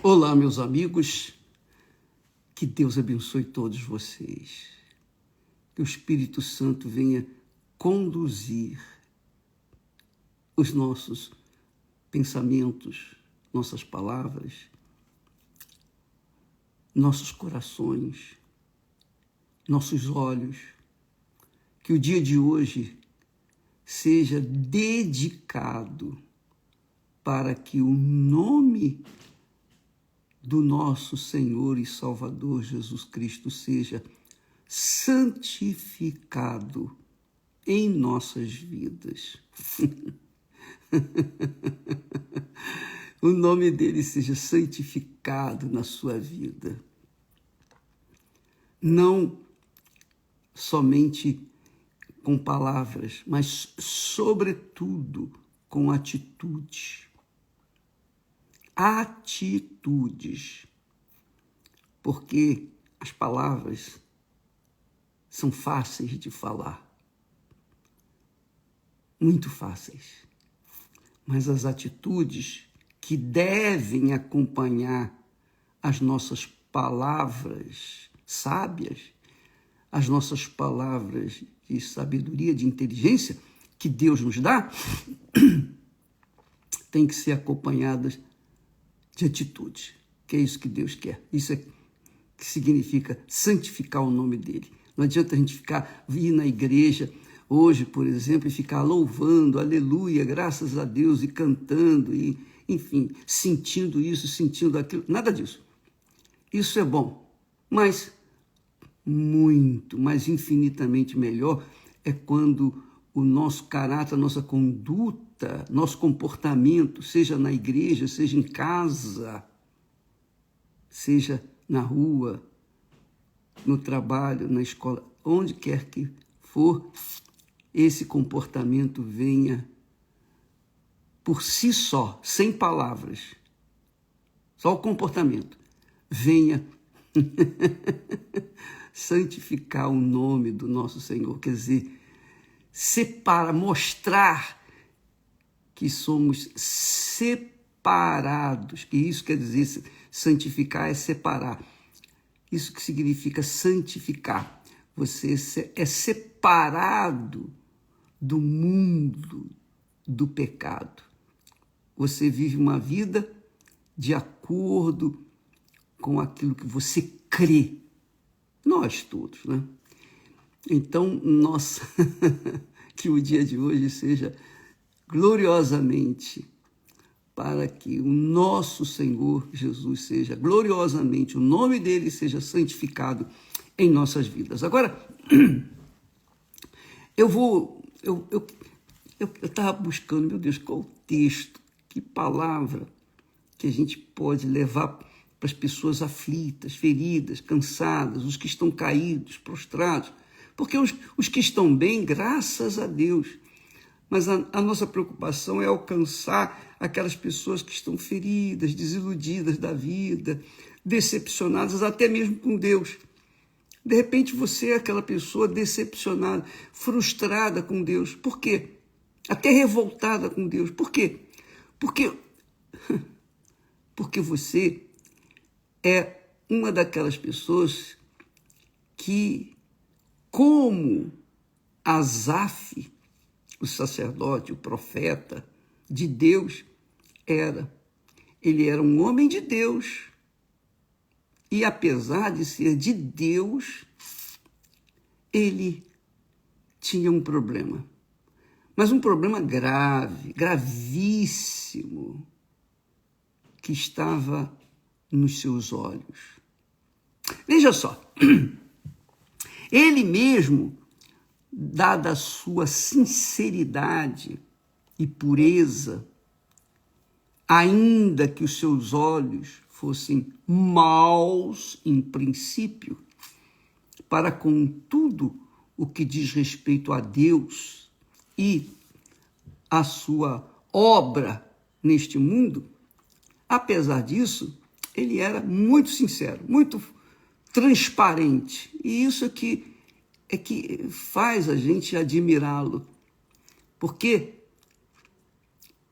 Olá, meus amigos, que Deus abençoe todos vocês, que o Espírito Santo venha conduzir os nossos pensamentos, nossas palavras, nossos corações, nossos olhos, que o dia de hoje seja dedicado para que o nome do nosso Senhor e Salvador Jesus Cristo seja santificado em nossas vidas. O nome dele seja santificado na sua vida. Não somente com palavras, mas sobretudo com atitude. Atitudes, porque as palavras são fáceis de falar, muito fáceis, mas as atitudes que devem acompanhar as nossas palavras sábias, as nossas palavras de sabedoria, de inteligência que Deus nos dá, tem que ser acompanhadas de atitude, que é isso que Deus quer. Isso é que significa santificar o nome dele. Não adianta a gente vir na igreja hoje, por exemplo, e ficar louvando, aleluia, graças a Deus, e cantando, e, enfim, sentindo isso, sentindo aquilo. Nada disso. Isso é bom, mas muito, mas infinitamente melhor é quando o nosso caráter, a nossa conduta, nosso comportamento, seja na igreja, seja em casa, seja na rua, no trabalho, na escola, onde quer que for, esse comportamento venha por si só, sem palavras, só o comportamento, venha santificar o nome do nosso Senhor, quer dizer, mostrar que somos separados, que isso quer dizer, santificar é separar. Isso que significa santificar. Você é separado do mundo do pecado. Você vive uma vida de acordo com aquilo que você crê. Nós todos, né? Então, que o dia de hoje seja gloriosamente para que o nosso Senhor Jesus seja gloriosamente, o nome dele seja santificado em nossas vidas. Agora, eu estava buscando, meu Deus, qual o texto, que palavra que a gente pode levar para as pessoas aflitas, feridas, cansadas, os que estão caídos, prostrados, porque os que estão bem, graças a Deus, mas a nossa preocupação é alcançar aquelas pessoas que estão feridas, desiludidas da vida, decepcionadas até mesmo com Deus. De repente você é aquela pessoa decepcionada, frustrada com Deus. Por quê? Até revoltada com Deus. Por quê? Porque você é uma daquelas pessoas que, como Asaf, o sacerdote, o profeta de Deus, ele era um homem de Deus. E apesar de ser de Deus, ele tinha um problema. Mas um problema grave, gravíssimo, que estava nos seus olhos. Veja só, ele mesmo, dada a sua sinceridade e pureza, ainda que os seus olhos fossem maus em princípio, para com tudo o que diz respeito a Deus e a sua obra neste mundo, apesar disso, ele era muito sincero, muito transparente. E isso é que faz a gente admirá-lo. Porque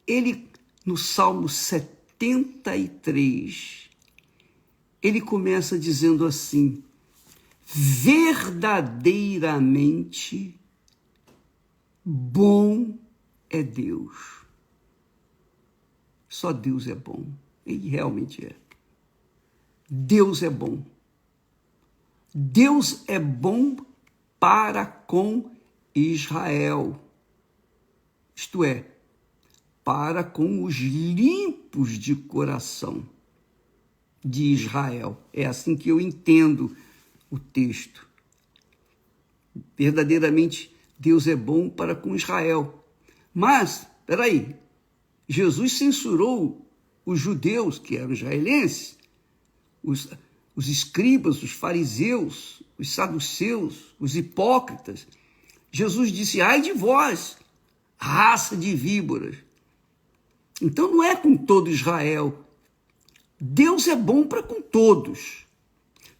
ele, no Salmo 73, ele começa dizendo assim: verdadeiramente bom é Deus. Só Deus é bom. Ele realmente é. Deus é bom. Deus é bom para com Israel. Isto é, para com os limpos de coração de Israel. É assim que eu entendo o texto. Verdadeiramente, Deus é bom para com Israel. Mas, espera aí, Jesus censurou os judeus, que eram israelenses, os escribas, os fariseus, os saduceus, os hipócritas. Jesus disse: ai de vós, raça de víboras. Então não é com todo Israel. Deus é bom para com todos.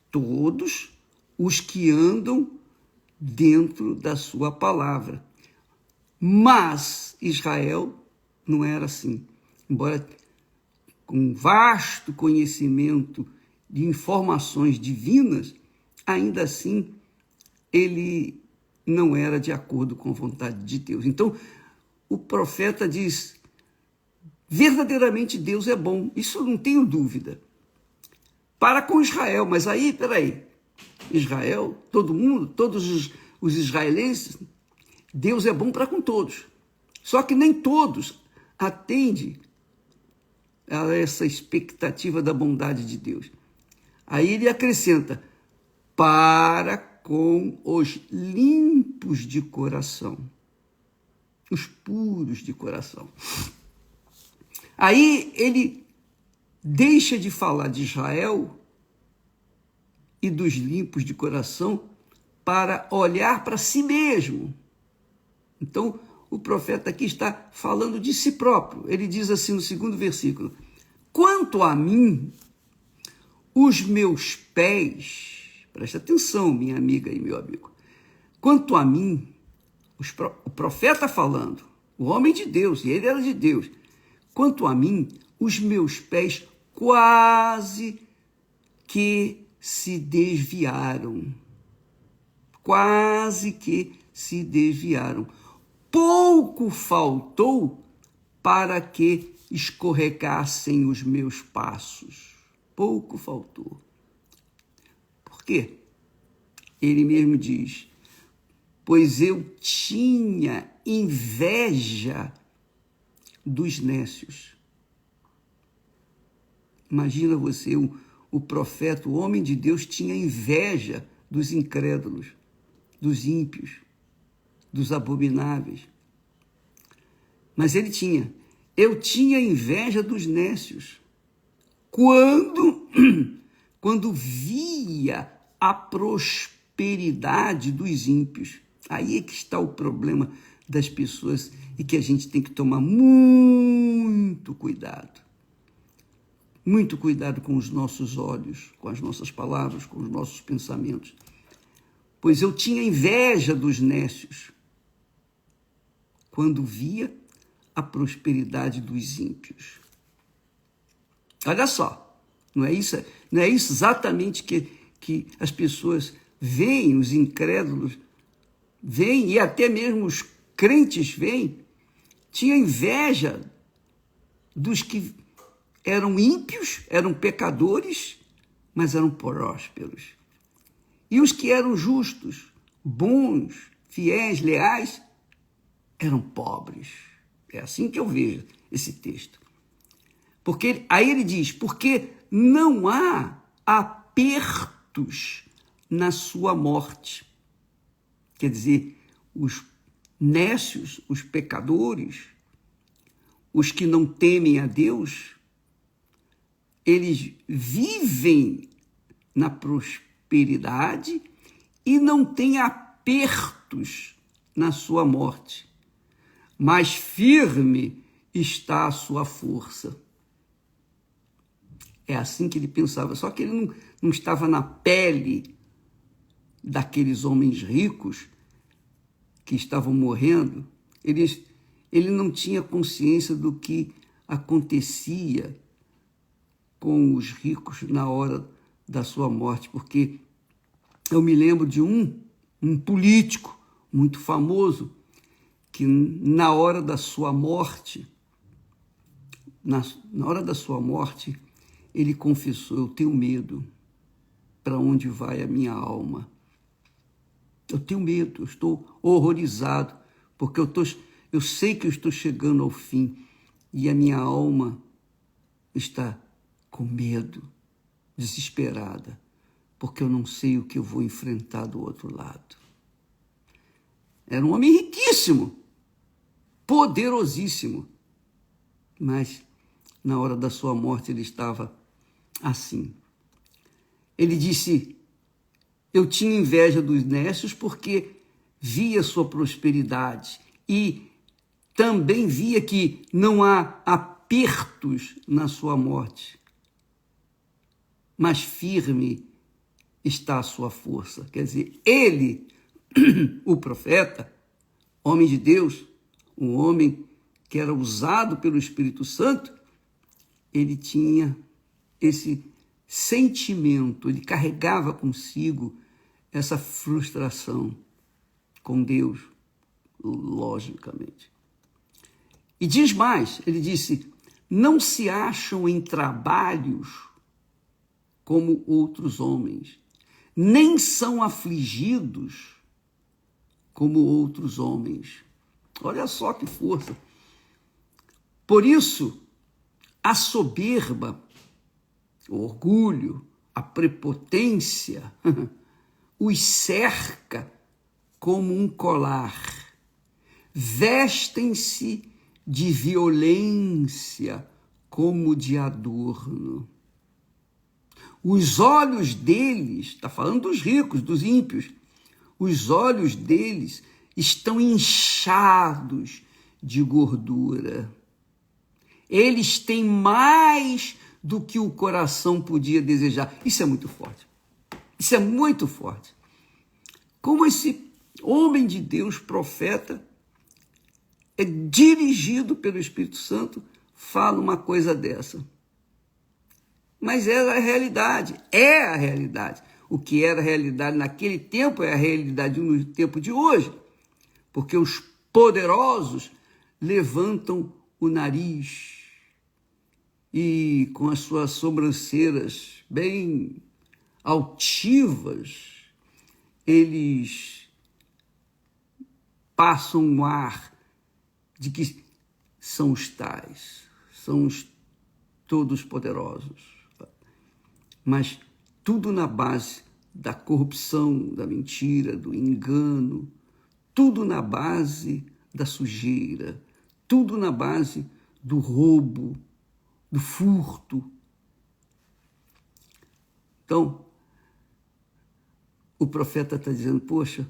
Todos os que andam dentro da sua palavra. Mas Israel não era assim. Embora com vasto conhecimento de informações divinas, ainda assim ele não era de acordo com a vontade de Deus. Então, o profeta diz: verdadeiramente Deus é bom. Isso eu não tenho dúvida. Para com Israel. Mas aí, peraí, Israel, todo mundo, todos os israelenses, Deus é bom para com todos. Só que nem todos atendem a essa expectativa da bondade de Deus. Aí ele acrescenta: para com os limpos de coração, os puros de coração. Aí ele deixa de falar de Israel e dos limpos de coração para olhar para si mesmo. Então, o profeta aqui está falando de si próprio. Ele diz assim no segundo versículo: quanto a mim, os meus pés, presta atenção, minha amiga e meu amigo, quanto a mim, o profeta falando, o homem de Deus, e ele era de Deus, quanto a mim, os meus pés quase que se desviaram. Quase que se desviaram. Pouco faltou para que escorregassem os meus passos. Pouco faltou. Por quê? Ele mesmo diz: pois eu tinha inveja dos nécios. Imagina você, o profeta, o homem de Deus, tinha inveja dos incrédulos, dos ímpios, dos abomináveis. Mas ele tinha. Eu tinha inveja dos nécios. Quando via a prosperidade dos ímpios. Aí é que está o problema das pessoas e que a gente tem que tomar muito cuidado. Muito cuidado com os nossos olhos, com as nossas palavras, com os nossos pensamentos. Pois eu tinha inveja dos nécios quando via a prosperidade dos ímpios. Olha só, não é isso exatamente que as pessoas veem, os incrédulos veem, e até mesmo os crentes veem. Tinha inveja dos que eram ímpios, eram pecadores, mas eram prósperos. E os que eram justos, bons, fiéis, leais, eram pobres. É assim que eu vejo esse texto. Porque aí ele diz: porque não há apertos na sua morte. Quer dizer, os nécios, os pecadores, os que não temem a Deus, eles vivem na prosperidade e não têm apertos na sua morte. Mas firme está a sua força. É assim que ele pensava. Só que ele não estava na pele daqueles homens ricos que estavam morrendo. Ele não tinha consciência do que acontecia com os ricos na hora da sua morte, porque eu me lembro de um político muito famoso que na hora da sua morte, na hora da sua morte, ele confessou: eu tenho medo para onde vai a minha alma. Eu tenho medo, eu estou horrorizado, porque eu sei que eu estou chegando ao fim e a minha alma está com medo, desesperada, porque eu não sei o que eu vou enfrentar do outro lado. Era um homem riquíssimo, poderosíssimo, mas na hora da sua morte ele estava assim. Ele disse: eu tinha inveja dos nécios porque via sua prosperidade e também via que não há apertos na sua morte, mas firme está a sua força. Quer dizer, ele, o profeta, homem de Deus, um homem que era usado pelo Espírito Santo, ele tinha esse sentimento, ele carregava consigo essa frustração com Deus, logicamente. E diz mais, ele disse: não se acham em trabalhos como outros homens, nem são afligidos como outros homens. Olha só que força. Por isso, a soberba, o orgulho, a prepotência os cerca como um colar. Vestem-se de violência como de adorno. Os olhos deles, está falando dos ricos, dos ímpios, os olhos deles estão inchados de gordura. Eles têm mais do que o coração podia desejar. Isso é muito forte. Isso é muito forte. Como esse homem de Deus, profeta, é dirigido pelo Espírito Santo, fala uma coisa dessa. Mas era a realidade, é a realidade. O que era a realidade naquele tempo é a realidade no tempo de hoje, porque os poderosos levantam o nariz e com as suas sobrancelhas bem altivas, eles passam um ar de que são os tais, são os todos poderosos. Mas tudo na base da corrupção, da mentira, do engano, tudo na base da sujeira, tudo na base do roubo, do furto. Então, o profeta está dizendo: poxa,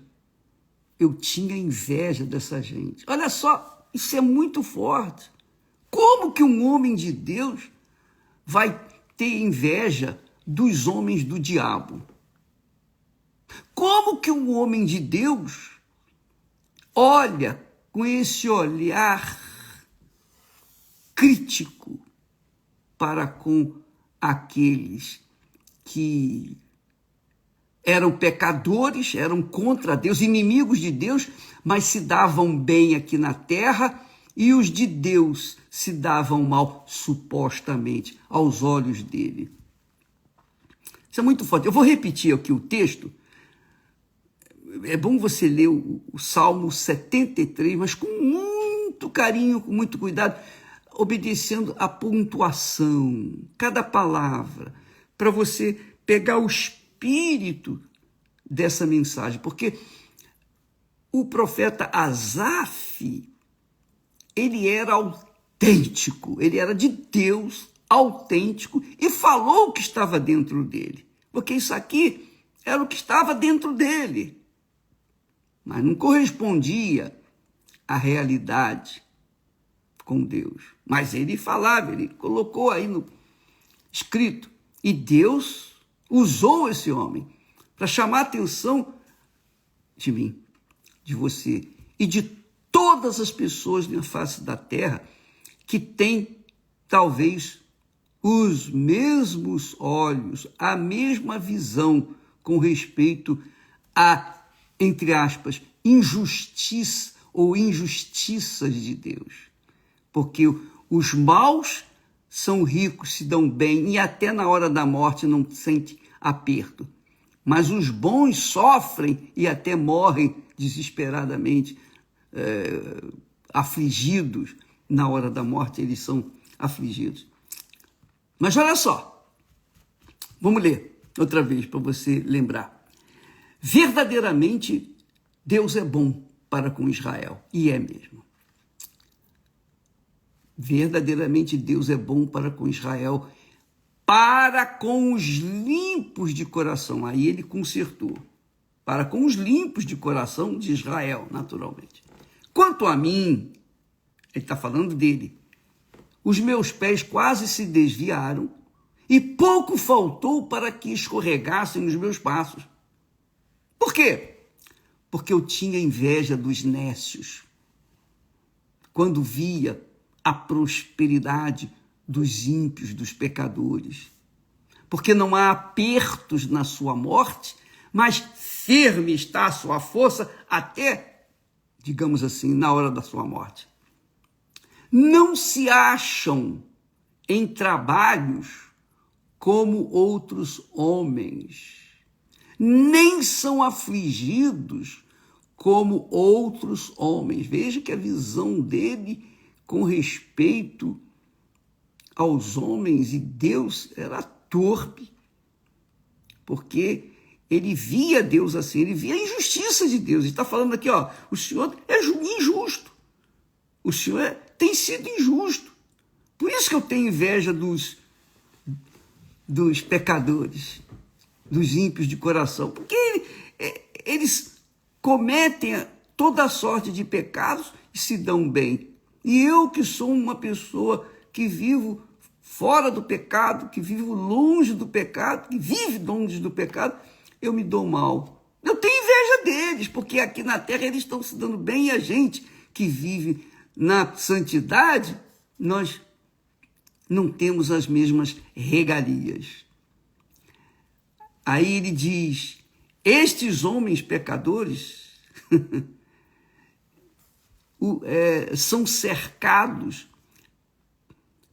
eu tinha inveja dessa gente. Olha só, isso é muito forte. Como que um homem de Deus vai ter inveja dos homens do diabo? Como que um homem de Deus olha com esse olhar crítico para com aqueles que eram pecadores, eram contra Deus, inimigos de Deus, mas se davam bem aqui na terra, e os de Deus se davam mal, supostamente, aos olhos dele? Isso é muito forte. Eu vou repetir aqui o texto. É bom você ler o Salmo 73, mas com muito carinho, com muito cuidado, obedecendo a pontuação, cada palavra, para você pegar o espírito dessa mensagem, porque o profeta Asaf, ele era autêntico, ele era de Deus, autêntico, e falou o que estava dentro dele, porque isso aqui era o que estava dentro dele, mas não correspondia à realidade com Deus. Mas ele falava, ele colocou aí no escrito, e Deus usou esse homem para chamar a atenção de mim, de você e de todas as pessoas na face da terra que têm talvez os mesmos olhos, a mesma visão com respeito a, entre aspas, injustiça ou injustiças de Deus. Porque os maus são ricos, se dão bem e até na hora da morte não sentem aperto. Mas os bons sofrem e até morrem desesperadamente, afligidos. Na hora da morte eles são afligidos. Mas olha só, vamos ler outra vez para você lembrar. Verdadeiramente, Deus é bom para com Israel, e é mesmo. Verdadeiramente, Deus é bom para com Israel, para com os limpos de coração. Aí ele consertou. Para com os limpos de coração de Israel, naturalmente. Quanto a mim, ele está falando dele, os meus pés quase se desviaram e pouco faltou para que escorregassem os meus passos. Por quê? Porque eu tinha inveja dos nécios. Quando via a prosperidade dos ímpios, dos pecadores. Porque não há apertos na sua morte, mas firme está a sua força até, digamos assim, na hora da sua morte. Não se acham em trabalhos como outros homens, nem são afligidos como outros homens. Veja que a visão dele com respeito aos homens e Deus era torpe, porque ele via Deus assim, ele via a injustiça de Deus. Ele está falando aqui, ó, o Senhor é injusto, o Senhor tem sido injusto. Por isso que eu tenho inveja dos pecadores, dos ímpios de coração, porque eles cometem toda sorte de pecados e se dão bem. E eu, que sou uma pessoa que vivo fora do pecado, que vivo longe do pecado, que vive longe do pecado, eu me dou mal. Eu tenho inveja deles, porque aqui na terra eles estão se dando bem e a gente que vive na santidade, nós não temos as mesmas regalias. Aí ele diz, estes homens pecadores são cercados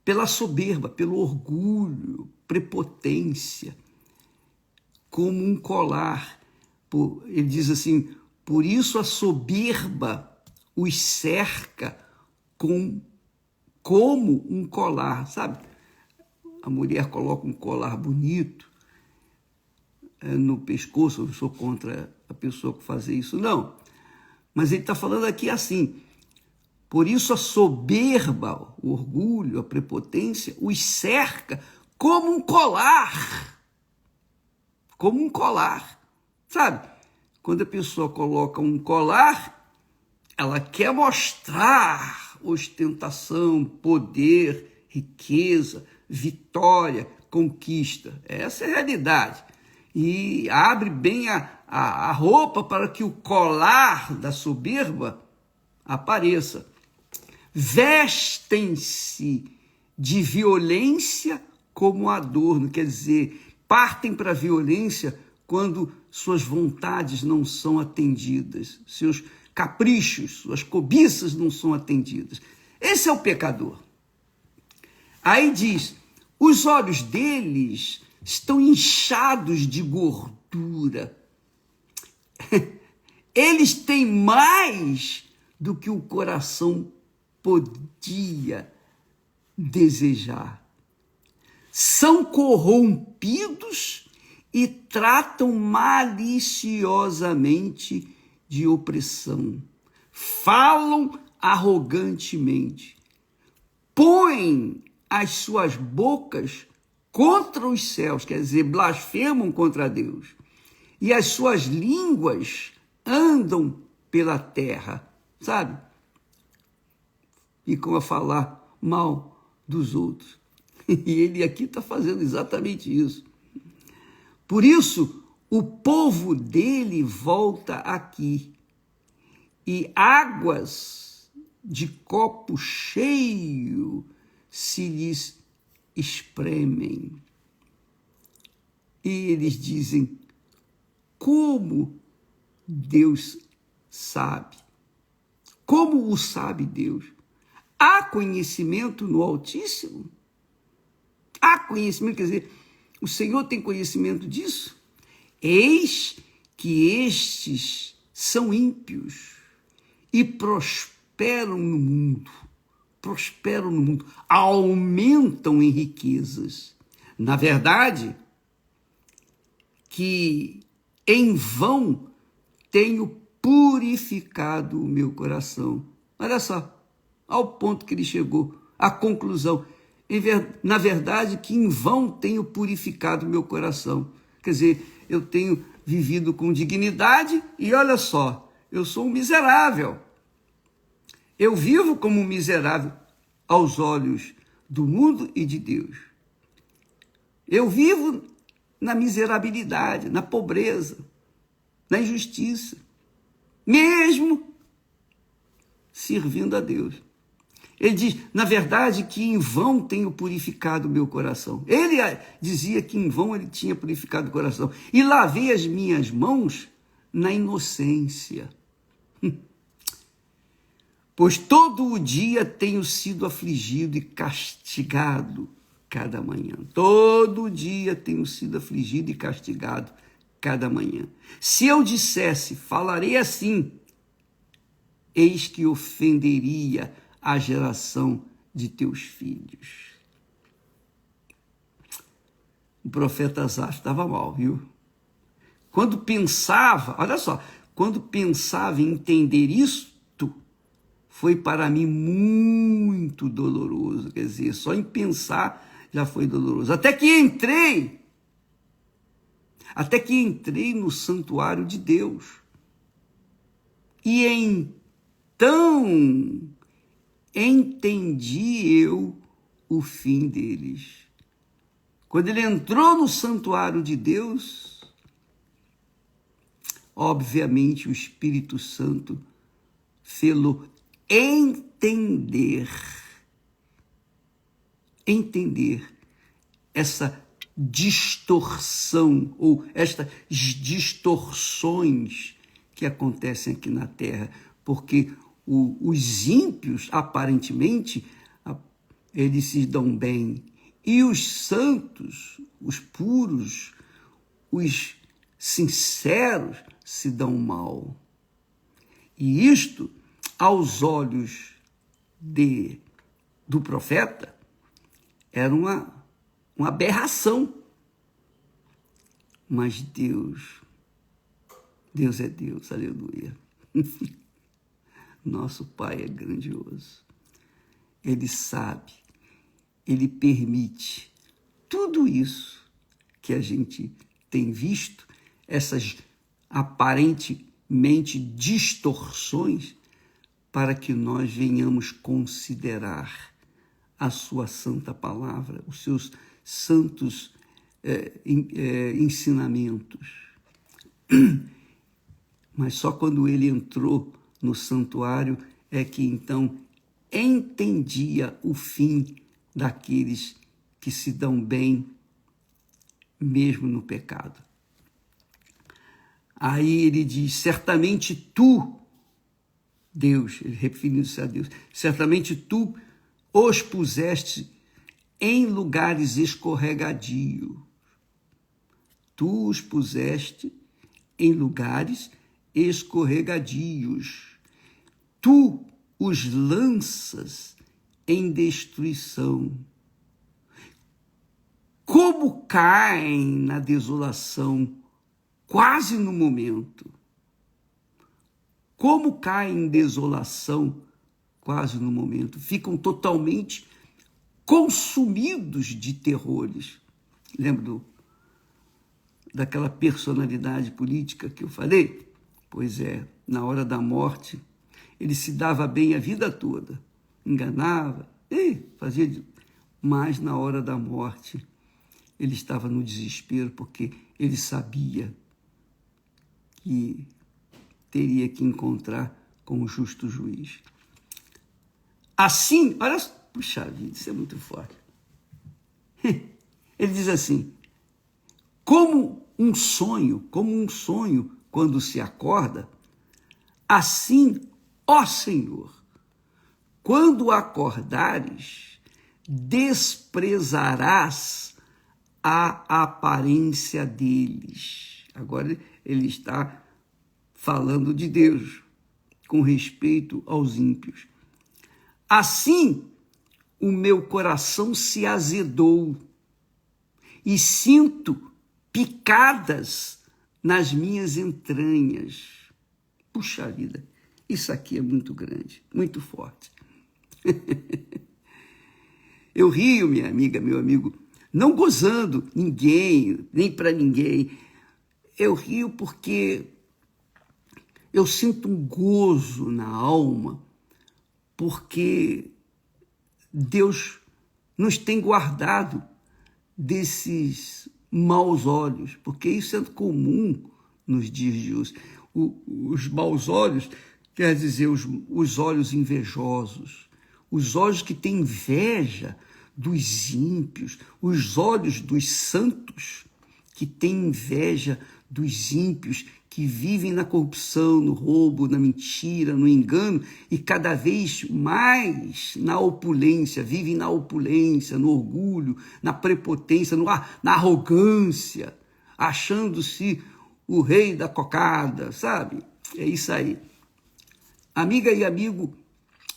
pela soberba, pelo orgulho, prepotência, como um colar. Ele diz assim, por isso a soberba os cerca como um colar, sabe? A mulher coloca um colar bonito no pescoço. Eu não sou contra a pessoa que faz isso, não. Mas ele está falando aqui assim, por isso a soberba, o orgulho, a prepotência, os cerca como um colar. Como um colar. Sabe? Quando a pessoa coloca um colar, ela quer mostrar ostentação, poder, riqueza, vitória, conquista. Essa é a realidade. E abre bem a roupa para que o colar da soberba apareça. Vestem-se de violência como adorno, quer dizer, partem para a violência quando suas vontades não são atendidas, seus caprichos, suas cobiças não são atendidas. Esse é o pecador. Aí diz, os olhos deles estão inchados de gordura. Eles têm mais do que o coração podia desejar. São corrompidos e tratam maliciosamente de opressão. Falam arrogantemente. Põem as suas bocas contra os céus, quer dizer, blasfemam contra Deus. E as suas línguas andam pela terra, sabe? Ficam a falar mal dos outros. E ele aqui está fazendo exatamente isso. Por isso, o povo dele volta aqui. E águas de copo cheio se lhes espremem. E eles dizem: como Deus sabe? Como o sabe Deus? Há conhecimento no Altíssimo? Há conhecimento, quer dizer, o Senhor tem conhecimento disso? Eis que estes são ímpios e prosperam no mundo, aumentam em riquezas. Na verdade, que em vão tenho purificado o meu coração. Olha só, ao ponto que ele chegou, à conclusão. Na verdade, que em vão tenho purificado o meu coração. Quer dizer, eu tenho vivido com dignidade e olha só, eu sou um miserável. Eu vivo como um miserável aos olhos do mundo e de Deus. Eu vivo na miserabilidade, na pobreza, na injustiça, mesmo servindo a Deus. Ele diz, na verdade, que em vão tenho purificado o meu coração. Ele dizia que em vão ele tinha purificado o coração. E lavei as minhas mãos na inocência. Pois todo o dia tenho sido afligido e castigado cada manhã. Todo dia tenho sido afligido e castigado cada manhã. Se eu dissesse, falarei assim, eis que ofenderia a geração de teus filhos. O profeta Asaf estava mal, viu? Quando pensava, olha só, quando pensava em entender isto, foi para mim muito doloroso. Quer dizer, só em pensar já foi doloroso. Até que entrei no santuário de Deus. E então entendi eu o fim deles. Quando ele entrou no santuário de Deus, obviamente o Espírito Santo fê-lo entender essa distorção ou estas distorções que acontecem aqui na Terra, porque os ímpios, aparentemente, eles se dão bem, e os santos, os puros, os sinceros se dão mal. E isto, aos olhos do profeta, era uma aberração. Mas Deus é Deus, aleluia. Nosso Pai é grandioso. Ele sabe, Ele permite tudo isso que a gente tem visto, essas aparentemente distorções, para que nós venhamos considerar a sua santa palavra, os seus santos ensinamentos. Mas só quando ele entrou no santuário é que então entendia o fim daqueles que se dão bem mesmo no pecado. Aí ele diz, certamente tu, Deus, ele referindo-se a Deus, certamente tu os puseste em lugares escorregadios. Tu os puseste em lugares escorregadios. Tu os lanças em destruição. Como caem na desolação, quase no momento. Como caem em desolação, quase no momento. Ficam totalmente consumidos de terrores. Lembra daquela personalidade política que eu falei? Pois é, na hora da morte, ele se dava bem a vida toda, enganava, fazia, mas na hora da morte, ele estava no desespero, porque ele sabia que teria que encontrar com o justo juiz. Assim, olha, puxa vida, isso é muito forte. Ele diz assim: como um sonho, quando se acorda, assim, ó Senhor, quando acordares, desprezarás a aparência deles. Agora ele está falando de Deus com respeito aos ímpios. Assim, o meu coração se azedou e sinto picadas nas minhas entranhas. Puxa vida, isso aqui é muito grande, muito forte. Eu rio, minha amiga, meu amigo, não gozando ninguém, nem para ninguém. Eu rio porque eu sinto um gozo na alma, porque Deus nos tem guardado desses maus olhos, porque isso é comum nos dias de hoje. Os maus olhos quer dizer os olhos invejosos, os olhos que têm inveja dos ímpios, os olhos dos santos que têm inveja dos ímpios, que vivem na corrupção, no roubo, na mentira, no engano e cada vez mais na opulência, vivem na opulência, no orgulho, na prepotência, na arrogância, achando-se o rei da cocada, sabe? É isso aí. Amiga e amigo,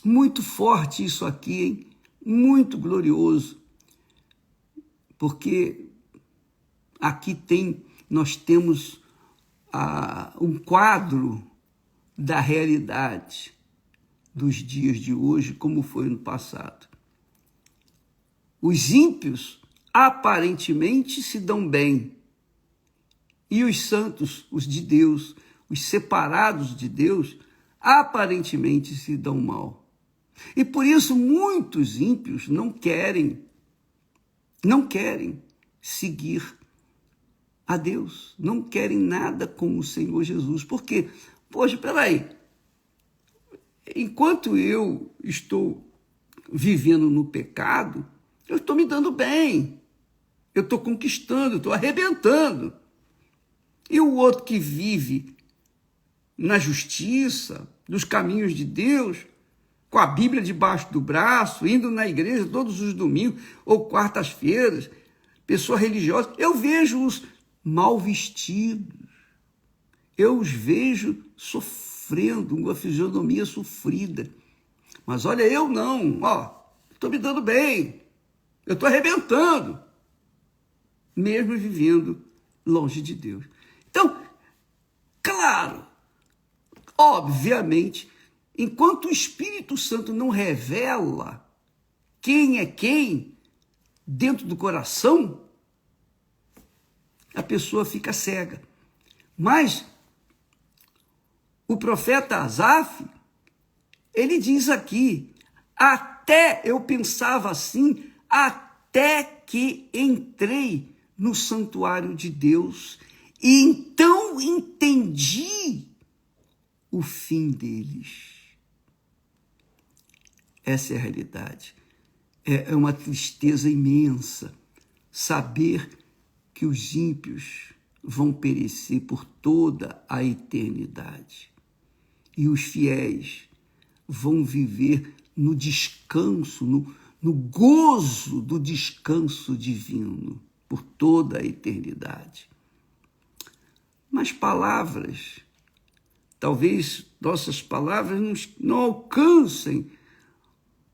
muito forte isso aqui, hein? Muito glorioso, porque aqui nós temos um quadro da realidade dos dias de hoje, como foi no passado. Os ímpios aparentemente se dão bem, e os santos, os de Deus, os separados de Deus, aparentemente se dão mal. E por isso muitos ímpios não querem seguir a Deus, não querem nada com o Senhor Jesus. Por quê? Poxa, peraí, enquanto eu estou vivendo no pecado, eu estou me dando bem, eu estou conquistando, eu estou arrebentando. E o outro que vive na justiça, nos caminhos de Deus, com a Bíblia debaixo do braço, indo na igreja todos os domingos ou quartas-feiras, pessoa religiosa, eu vejo-os mal vestidos, eu os vejo sofrendo, uma fisionomia sofrida. Mas olha, eu não, estou me dando bem, eu estou arrebentando, mesmo vivendo longe de Deus. Então, claro, obviamente, enquanto o Espírito Santo não revela quem é quem dentro do coração, a pessoa fica cega. Mas o profeta Asaf, ele diz aqui, até eu pensava assim, até que entrei no santuário de Deus e então entendi o fim deles. Essa é a realidade. É uma tristeza imensa saber que os ímpios vão perecer por toda a eternidade e os fiéis vão viver no descanso, no gozo do descanso divino por toda a eternidade. Mas palavras, talvez nossas palavras não alcancem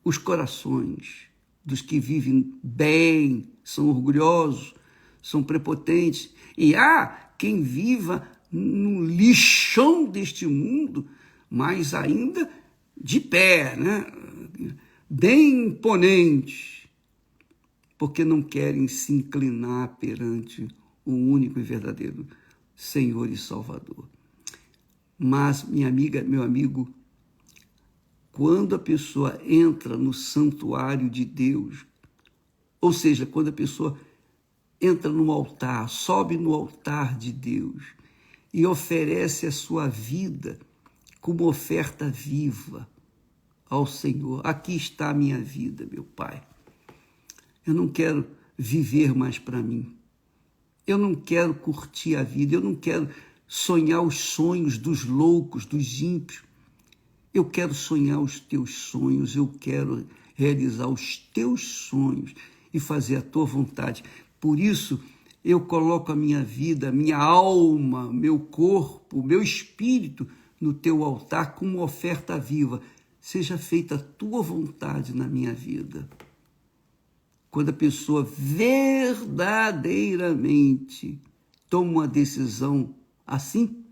os corações dos que vivem bem, são orgulhosos, são prepotentes. E há quem viva no lixão deste mundo, mas ainda de pé, né? Bem imponentes, porque não querem se inclinar perante o único e verdadeiro Senhor e Salvador. Mas, minha amiga, meu amigo, quando a pessoa entra no santuário de Deus, ou seja, quando a pessoa entra no altar, sobe no altar de Deus e oferece a sua vida como oferta viva ao Senhor. Aqui está a minha vida, meu Pai. Eu não quero viver mais para mim. Eu não quero curtir a vida, eu não quero sonhar os sonhos dos loucos, dos ímpios. Eu quero sonhar os teus sonhos, eu quero realizar os teus sonhos e fazer a tua vontade. Por isso, eu coloco a minha vida, minha alma, meu corpo, meu espírito no teu altar como oferta viva. Seja feita a tua vontade na minha vida. Quando a pessoa verdadeiramente toma uma decisão assim,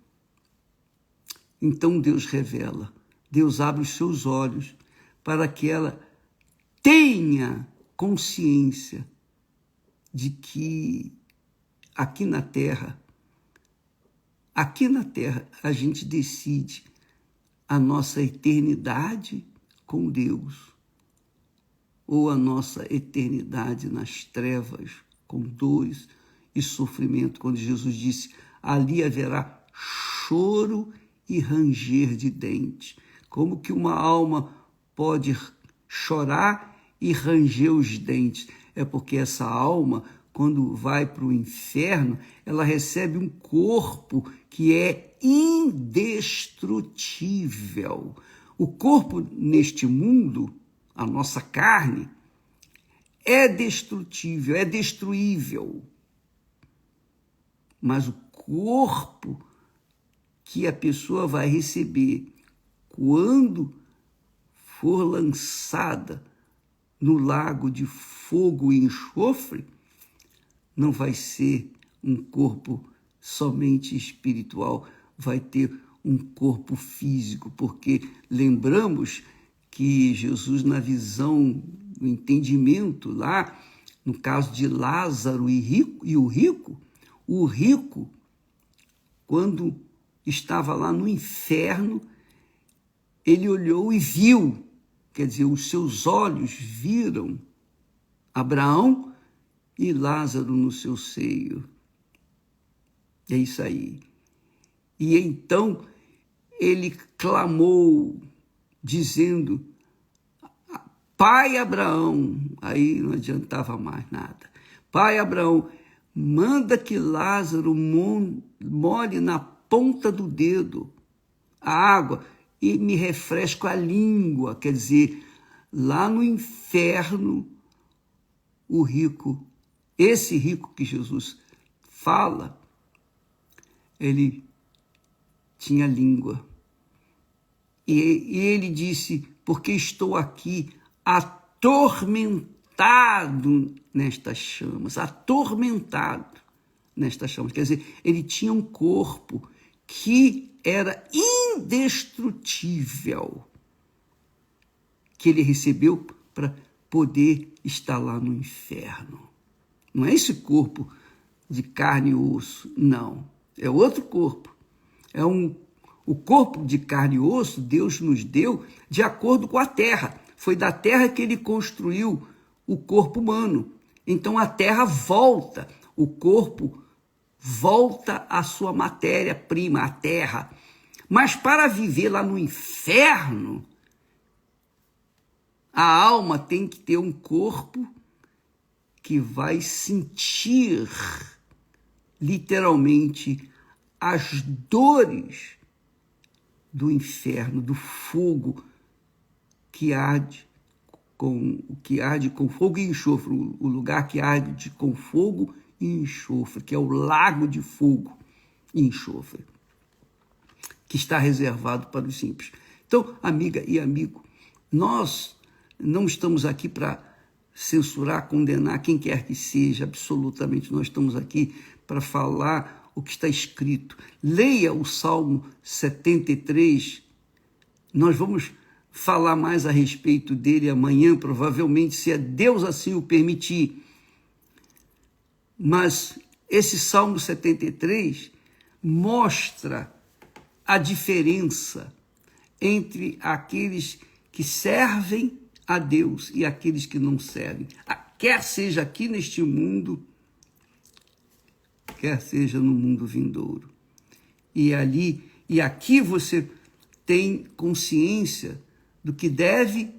então Deus revela, Deus abre os seus olhos para que ela tenha consciência de que aqui na Terra, a gente decide a nossa eternidade com Deus ou a nossa eternidade nas trevas, com dores e sofrimento. Quando Jesus disse, ali haverá choro e ranger de dentes. Como que uma alma pode chorar e ranger os dentes? É porque essa alma, quando vai para o inferno, ela recebe um corpo que é indestrutível. O corpo neste mundo, a nossa carne, é destrutível, é destruível. Mas o corpo que a pessoa vai receber quando for lançada no lago de fogo e enxofre, não vai ser um corpo somente espiritual, vai ter um corpo físico, porque lembramos que Jesus, na visão, no entendimento lá, no caso de Lázaro e o rico, quando estava lá no inferno, ele olhou e viu, quer dizer, os seus olhos viram Abraão e Lázaro no seu seio. É isso aí. E então ele clamou, dizendo, Pai Abraão, aí não adiantava mais nada. Pai Abraão, manda que Lázaro molhe na ponta do dedo a água e me refresque a língua. Quer dizer, lá no inferno, o rico, esse rico que Jesus fala, ele tinha língua. E ele disse, porque estou aqui atormentado nestas chamas, atormentado nestas chamas. Quer dizer, ele tinha um corpo que era indestrutível, que ele recebeu para poder estar lá no inferno. Não é esse corpo de carne e osso, não. É outro corpo. O corpo de carne e osso Deus nos deu de acordo com a terra. Foi da terra que ele construiu o corpo humano. Então a terra volta, o corpo volta à sua matéria-prima, a terra. Mas para viver lá no inferno, a alma tem que ter um corpo que vai sentir literalmente as dores do inferno, do fogo que arde com fogo e enxofre, o lugar que arde com fogo e enxofre, que é o lago de fogo e enxofre, que está reservado para os ímpios. Então, amiga e amigo, nós não estamos aqui para censurar, condenar quem quer que seja, absolutamente. Nós estamos aqui para falar o que está escrito. Leia o Salmo 73. Nós vamos falar mais a respeito dele amanhã, provavelmente, se é Deus assim o permitir. Mas esse Salmo 73 mostra a diferença entre aqueles que servem a Deus e aqueles que não servem. Quer seja aqui neste mundo, quer seja no mundo vindouro. E aqui você tem consciência do que deve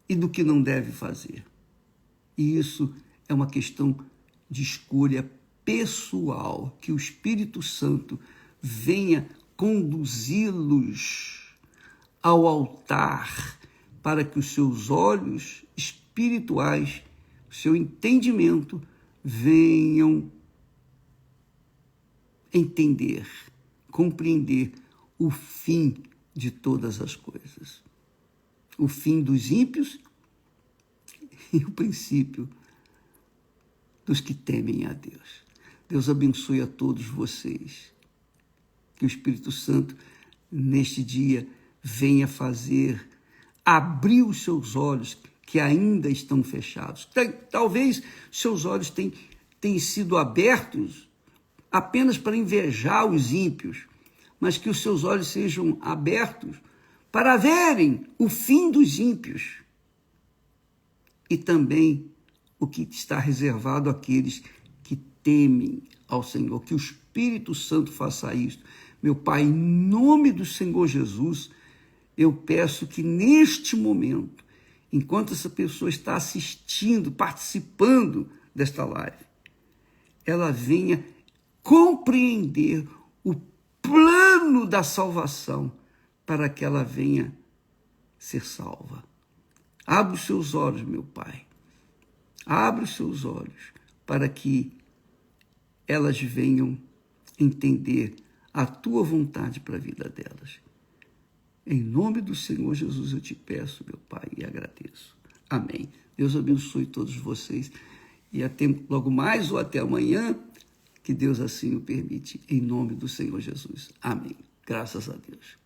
e do que não deve fazer. E isso é uma questão de escolha pessoal, que o Espírito Santo venha conduzi-los ao altar para que os seus olhos espirituais, o seu entendimento, venham entender, compreender o fim de todas as coisas. O fim dos ímpios e o princípio dos que temem a Deus. Deus abençoe a todos vocês. Que o Espírito Santo, neste dia, venha abrir os seus olhos que ainda estão fechados. Talvez seus olhos tenham sido abertos apenas para invejar os ímpios, mas que os seus olhos sejam abertos para verem o fim dos ímpios e também o que está reservado àqueles que temem ao Senhor. Que o Espírito Santo faça isso. Meu Pai, em nome do Senhor Jesus, eu peço que neste momento, enquanto essa pessoa está assistindo, participando desta live, ela venha compreender o plano da salvação para que ela venha ser salva. Abre os seus olhos, meu Pai. Abre os seus olhos para que elas venham entender a tua vontade para a vida delas. Em nome do Senhor Jesus eu te peço, meu Pai, e agradeço. Amém. Deus abençoe todos vocês e até logo mais ou até amanhã, que Deus assim o permite, em nome do Senhor Jesus. Amém. Graças a Deus.